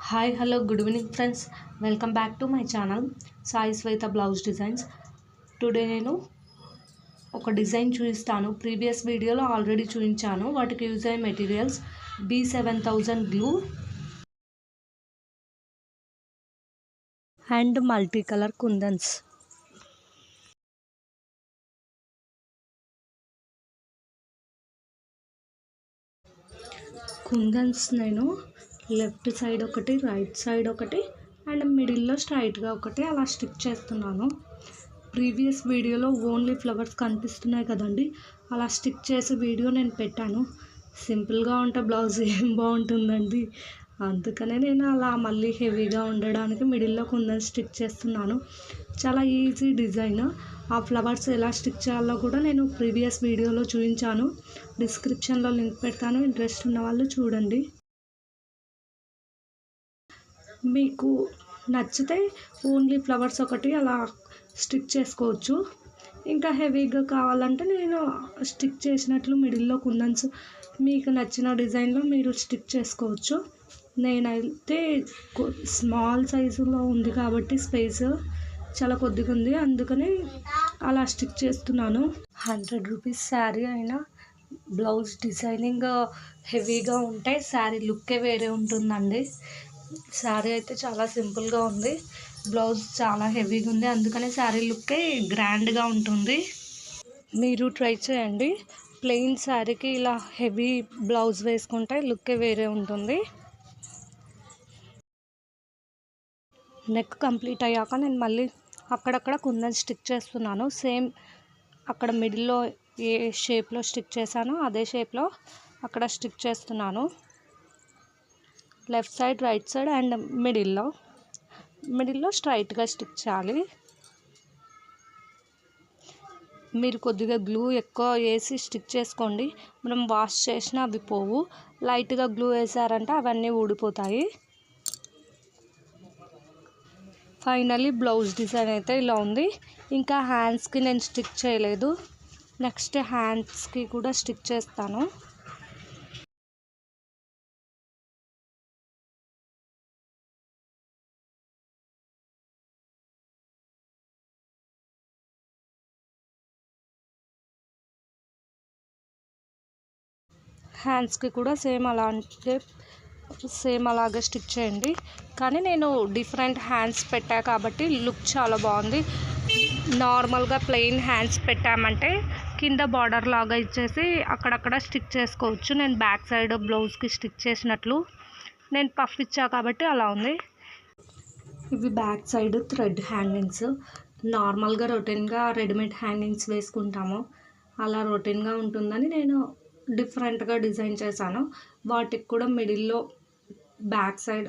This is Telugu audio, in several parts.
Hi hello good evening friends, welcome back to my channel Sai Shweta blouse designs. Today నేను ఒక డిజైన్ చూపిస్తాను. ప్రీవియస్ వీడియోలో ఆల్రెడీ చూపించాను. వాటికి యూజ్ అయ్యే materials B7000 glue and multi colour kundans. Kundans నేను లెఫ్ట్ సైడ్ ఒకటి, రైట్ సైడ్ ఒకటి అండ్ మిడిల్లో స్ట్రైట్గా ఒకటి అలా స్టిక్ చేస్తున్నాను. ప్రీవియస్ వీడియోలో ఓన్లీ ఫ్లవర్స్ కనిపిస్తున్నాయి కదండి, అలా స్టిక్ చేసే వీడియో నేను పెట్టాను. సింపుల్గా ఉంటే బ్లౌజ్ ఏం బాగుంటుందండి, అందుకనే నేను అలా మళ్ళీ హెవీగా ఉండడానికి మిడిల్లో కుందన్స్ స్టిక్ చేస్తున్నాను. చాలా ఈజీ డిజైన్. ఆ ఫ్లవర్స్ ఎలా స్టిక్ చేయాలో కూడా నేను ప్రీవియస్ వీడియోలో చూపించాను. డిస్క్రిప్షన్లో లింక్ పెడతాను, ఇంట్రెస్ట్ ఉన్న వాళ్ళు చూడండి. మీకు నచ్చితే ఓన్లీ ఫ్లవర్స్ ఒకటి అలా స్టిక్ చేసుకోవచ్చు. ఇంకా హెవీగా కావాలంటే నేను స్టిక్ చేసినట్లు మిడిల్లో కుందన్స్ మీకు నచ్చిన డిజైన్లో మీరు స్టిక్ చేసుకోవచ్చు. నేనైతే స్మాల్ సైజులో ఉంది కాబట్టి స్పేస్ చాలా కొద్దిగా ఉంది, అందుకని అలా స్టిక్ చేస్తున్నాను. 100 రూపీస్ శారీ అయినా బ్లౌజ్ డిజైనింగ్ హెవీగా ఉంటే శారీ లుక్కే వేరే ఉంటుందండి. శారీ అయితే చాలా సింపుల్గా ఉంది, బ్లౌజ్ చాలా హెవీగా ఉంది, అందుకని శారీ లుక్కే గ్రాండ్గా ఉంటుంది. మీరు ట్రై చేయండి. ప్లెయిన్ శారీకి ఇలా హెవీ బ్లౌజ్ వేసుకుంటే లుక్కే వేరే ఉంటుంది. నెక్ కంప్లీట్ అయ్యాక నేను మళ్ళీ అక్కడక్కడ కుందన్ స్టిక్ చేస్తున్నాను. సేమ్ అక్కడ మిడిల్లో ఏ షేప్లో స్టిక్ చేశానో అదే షేప్లో అక్కడ స్టిక్ చేస్తున్నాను. Left side, right side and మిడిల్లో స్ట్రైట్గా స్టిక్ చేయాలి. మీరు కొద్దిగా గ్లూ ఎక్కువ వేసి స్టిక్ చేసుకోండి. మనం వాష్ చేసినా అవి పోవు. లైట్గా గ్లూ వేసారంటే అవన్నీ ఊడిపోతాయి. ఫైనల్లీ బ్లౌజ్ డిజైన్ అయితే ఇలా ఉంది. ఇంకా హ్యాండ్స్కి నేను స్టిక్ చేయలేదు, నెక్స్ట్ హ్యాండ్స్కి కూడా స్టిక్ చేస్తాను. హ్యాండ్స్కి కూడా సేమ్ అలాగే స్టిక్ చేయండి. కానీ నేను డిఫరెంట్ హ్యాండ్స్ పెట్టా కాబట్టి లుక్ చాలా బాగుంది. నార్మల్గా ప్లెయిన్ హ్యాండ్స్ పెట్టామంటే కింద బార్డర్ లాగా ఇచ్చేసి అక్కడక్కడ స్టిక్ చేసుకోవచ్చు. నేను బ్యాక్ సైడ్ బ్లౌజ్కి స్టిక్ చేసినట్లు నేను పఫ్ ఇచ్చా కాబట్టి అలా ఉంది. ఇవి బ్యాక్ సైడ్ థ్రెడ్ హ్యాంగింగ్స్. నార్మల్గా రొటీన్గా రెడీమేడ్ హ్యాంగింగ్స్ వేసుకుంటాము, అలా రొటీన్గా ఉంటుందని నేను డిఫరెంట్గా డిజైన్ చేశాను. వాటికి కూడా మిడిల్లో back side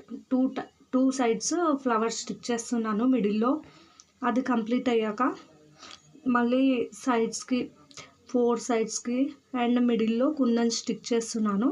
two sides flowers stick చేస్తున్నాను మిడిల్లో. అది కంప్లీట్ అయ్యాక మళ్ళీ సైడ్స్కి 4 సైడ్స్కి అండ్ మిడిల్లో కుందన్ స్టిక్ చేస్తున్నాను.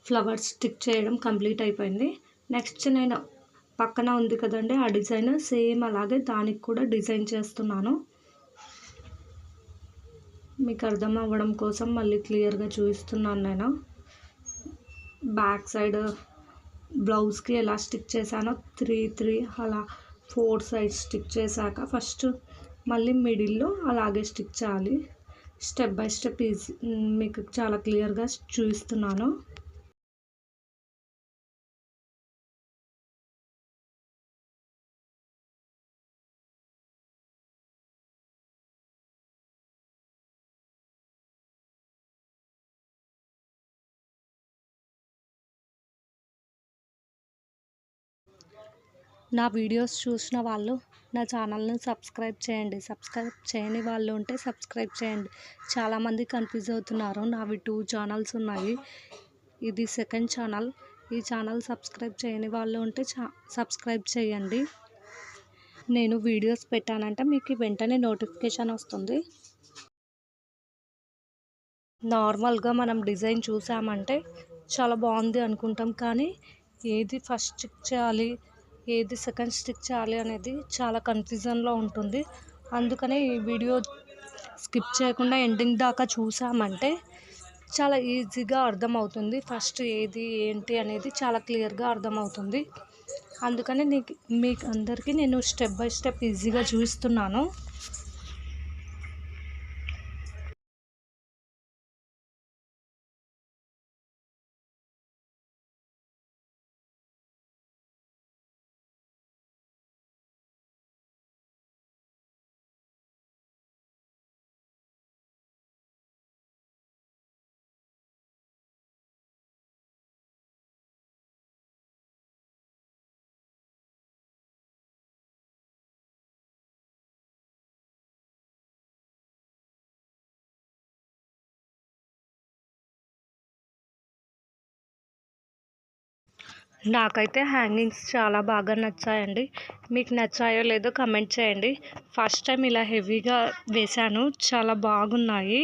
ఫ్లవర్స్ స్టిక్ చేయడం కంప్లీట్ అయిపోయింది. నెక్స్ట్ నేను పక్కన ఉంది కదండి ఆ డిజైన్, సేమ్ అలాగే దానికి కూడా డిజైన్ చేస్తున్నాను. మీకు అర్థం అవ్వడం కోసం మళ్ళీ క్లియర్గా చూపిస్తున్నాను. నేను బ్యాక్ సైడ్ బ్లౌజ్కి ఎలా స్టిక్ చేశానో 3 అలా 4 సైడ్స్ స్టిక్ చేశాక ఫస్ట్ మళ్ళీ మిడిల్లో అలాగే స్టిక్ చేయాలి. స్టెప్ బై స్టెప్ మీకు చాలా క్లియర్గా చూపిస్తున్నాను. నా వీడియోస్ చూసిన వాళ్ళు నా ఛానల్ని సబ్స్క్రైబ్ చేయండి. సబ్స్క్రైబ్ చేయని వాళ్ళు ఉంటే సబ్స్క్రైబ్ చేయండి. చాలామంది కన్ఫ్యూజ్ అవుతున్నారు. నావి 2 ఛానల్స్ ఉన్నాయి. ఇది సెకండ్ ఛానల్. ఈ ఛానల్ సబ్స్క్రైబ్ చేయని వాళ్ళు ఉంటే సబ్స్క్రైబ్ చేయండి. నేను వీడియోస్ పెట్టానంటే మీకు వెంటనే నోటిఫికేషన్ వస్తుంది. నార్మల్గా మనం డిజైన్ చూసామంటే చాలా బాగుంది అనుకుంటాం, కానీ ఏది ఫస్ట్ స్టిక్ చేయాలి, ఏది సెకండ్ స్టిక్ చేయాలి అనేది చాలా కన్ఫ్యూజన్లో ఉంటుంది. అందుకనే ఈ వీడియో స్కిప్ చేయకుండా ఎండింగ్ దాకా చూసామంటే చాలా ఈజీగా అర్థమవుతుంది. ఫస్ట్ ఏది ఏంటి అనేది చాలా క్లియర్గా అర్థమవుతుంది. అందుకని మీకు అందరికీ నేను స్టెప్ బై స్టెప్ ఈజీగా చూపిస్తున్నాను. నాకైతే హ్యాంగింగ్స్ చాలా బాగా నచ్చాయండి. మీకు నచ్చాయో లేదో కమెంట్ చేయండి. ఫస్ట్ టైం ఇలా హెవీగా వేశాను, చాలా బాగున్నాయి.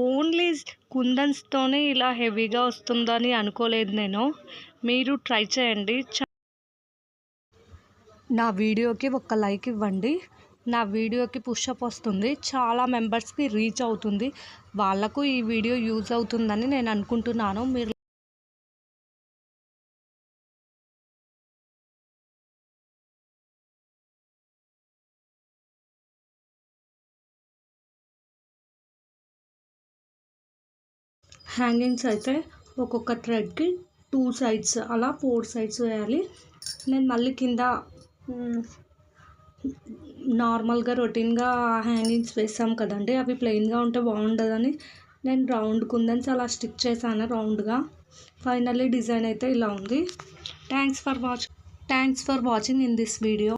ఓన్లీ కుందన్స్తోనే ఇలా హెవీగా వస్తుందని అనుకోలేదు నేను. మీరు ట్రై చేయండి. నా వీడియోకి ఒక లైక్ ఇవ్వండి. నా వీడియోకి పుషప్ వస్తుంది, చాలా మెంబర్స్కి రీచ్ అవుతుంది. వాళ్ళకు ఈ వీడియో యూజ్ అవుతుందని నేను అనుకుంటున్నాను. మీరు హ్యాంగింగ్స్ అయితే ఒక్కొక్క థ్రెడ్కి 2 సైడ్స్ అలా 4 సైడ్స్ వేయాలి. నేను మళ్ళీ కింద నార్మల్గా రొటీన్గా హ్యాంగింగ్స్ వేసాం కదండి, అవి ప్లెయిన్గా ఉంటే బాగుండదని నేను రౌండ్ కుందన్స్ అలా స్టిక్ చేశాను రౌండ్గా. ఫైనల్లీ డిజైన్ అయితే ఇలా ఉంది. Thanks for watching in this video.